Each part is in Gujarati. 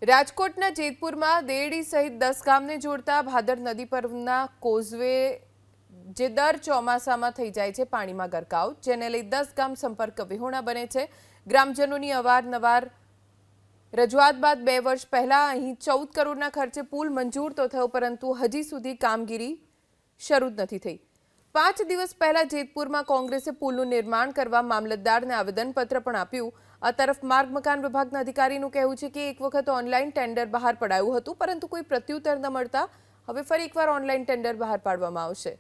રાજકોટના જેતપુરમાં દેરડી સહિત 10 ગામને જોડતા ભાદર નદી પરના કોઝવે જે દર ચોમાસામાં થઈ જાય છે પાણીમાં ગરકાવ, જેને લઈ 10 ગામ સંપર્ક વિહોણા બને છે। ગ્રામજનોની અવારનવાર રજૂઆત બાદ 2 વર્ષ પહેલા અહીં 14 કરોડના ખર્ચે પુલ મંજૂર તો થયો, પરંતુ હજી સુધી કામગીરી શરૂ નથી થઈ। 5 દિવસ પહેલા જેતપુરમાં કોંગ્રેસે પુલનું નિર્માણ કરવા મામલતદારને આવેદનપત્ર પણ આપ્યું। આ તરફ માર્ગ મકાન વિભાગના અધિકારીનું કહેવું છે કે એક વખત ઓનલાઈન ટેન્ડર બહાર પડાયું હતું, પરંતુ કોઈ પ્રત્યુત્તર ન મળતા હવે ફરી એકવાર ઓનલાઈન ટેન્ડર બહાર પાડવામાં આવશે।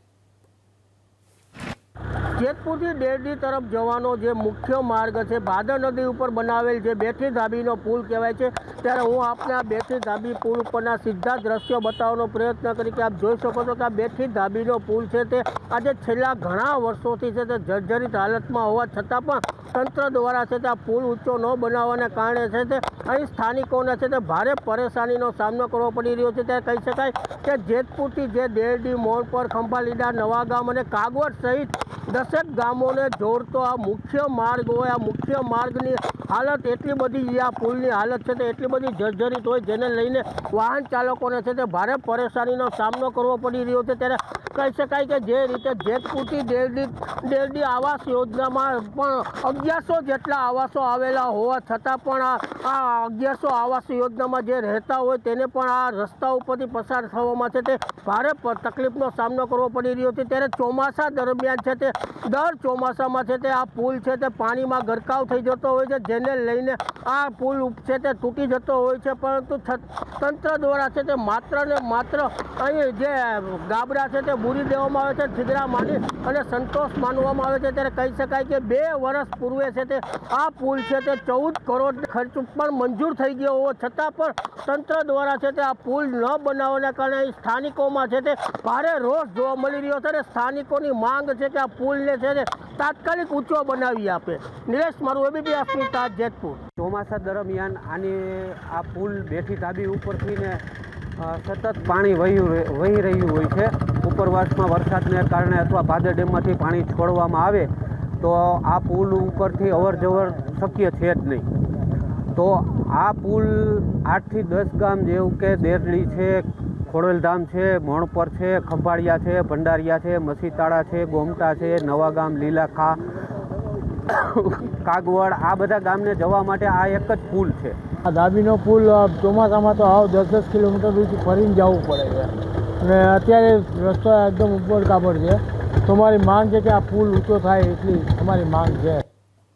જેતપુરથી દેરડી તરફ જવાનો જે મુખ્ય માર્ગ છે, ભાદર નદી ઉપર બનાવેલ જે બેઠી ધાબીનો પુલ કહેવાય છે, ત્યારે હું આપને આ બેઠી ધાબી પુલ ઉપરના સીધા દ્રશ્યો બતાવવાનો પ્રયત્ન કરી કે આપ જોઈ શકો છો કે આ બેઠી ધાબીનો પુલ છે તે આજે છેલ્લા ઘણા વર્ષોથી છે તે જર્જરિત હાલતમાં હોવા છતાં પણ તંત્ર દ્વારા છે તે આ પુલ ઊંચો ન બનાવવાને કારણે છે તે અહીં સ્થાનિકોને છે તે ભારે પરેશાનીનો સામનો કરવો પડી રહ્યો છે। ત્યારે કહી શકાય કે જેતપુરથી જે દેરડી, મોણપર, ખંભાલીડા, નવાગામ અને કાગવડ સહિત 10 ગામોને જોડતો આ મુખ્ય માર્ગ હોય, આ મુખ્ય માર્ગની હાલત એટલી બધી, આ પુલની હાલત છે તે એટલી બધી જર્જરિત હોય, જેને લઈને વાહન ચાલકોને છે તે ભારે પરેશાનીનો સામનો કરવો પડી રહ્યો છે। ત્યારે કહી શકાય કે જે રીતે જેતપુરથી દેરડી આવાસ યોજનામાં પણ 1100 જેટલા આવાસો આવેલા હોવા છતાં પણ આ 1100 આવાસ યોજનામાં જે રહેતા હોય તેને પણ આ રસ્તા ઉપરથી પસાર થવામાં છે તે ભારે તકલીફનો સામનો કરવો પડી રહ્યો છે। ત્યારે ચોમાસા દરમિયાન છે તે દર ચોમાસામાં છે તે આ પુલ છે તે પાણીમાં ગરકાવ થઈ જતો હોય છે, જેને લઈને આ પુલ છે તે તૂટી જતો હોય છે, પરંતુ તંત્ર દ્વારા છે તે માત્ર ને માત્ર અહીં જે ગાબડા છે તે બૂરી દેવામાં આવે છે, થીગડા માંડી અને સંતોષ માનવામાં આવે છે। ત્યારે કહી શકાય કે 2 વર્ષ પૂર્વે છે તે આ પુલ છે તે 14 કરોડ ખર્ચ પણ મંજૂર થઈ ગયો હોવા છતાં પણ તંત્ર દ્વારા છે તે આ પુલ ન બનાવવાના કારણે સ્થાનિકોમાં છે તે ભારે રોષ જોવા મળી રહ્યો છે અને સ્થાનિકોની માંગ છે કે આ પુલને છે તે તાત્કાલિક ઊંચો બનાવી આપે। નિલેશ, મારું એબીપી અસ્મિતા, જેતપુર। ચોમાસા દરમિયાન આ પુલ બેઠી ધાબી ઉપરથી ને સતત પાણી વહી રહ્યું હોય છે। ઉપરવાસમાં વરસાદને કારણે અથવા ભાદર ડેમમાંથી પાણી છોડવામાં આવે તો આ પુલ ઉપરથી અવરજવર શક્ય છે જ નહીં। તો આ પુલ 8 થી 10 ગામ જેવું કે દેરડી છે, ખોડલધામ છે, મોણપર છે, ખંભાળિયા છે, ભંડારિયા છે, મસીતાળા છે, ગોમટા છે, નવાગામ, લીલાખા, કાગવડ, આ બધા ગામને જવા માટે આ એક જ પુલ છે। આ ધાબીનો પુલ ચોમાસામાં તો 10-10 કિલોમીટર દૂરથી ફરીને જવું પડે છે અને અત્યારે રસ્તો એકદમ ઉપર કાપડ છે। તો મારી માંગ છે કે આ પુલ ઊંચો થાય એટલી અમારી માંગ છે।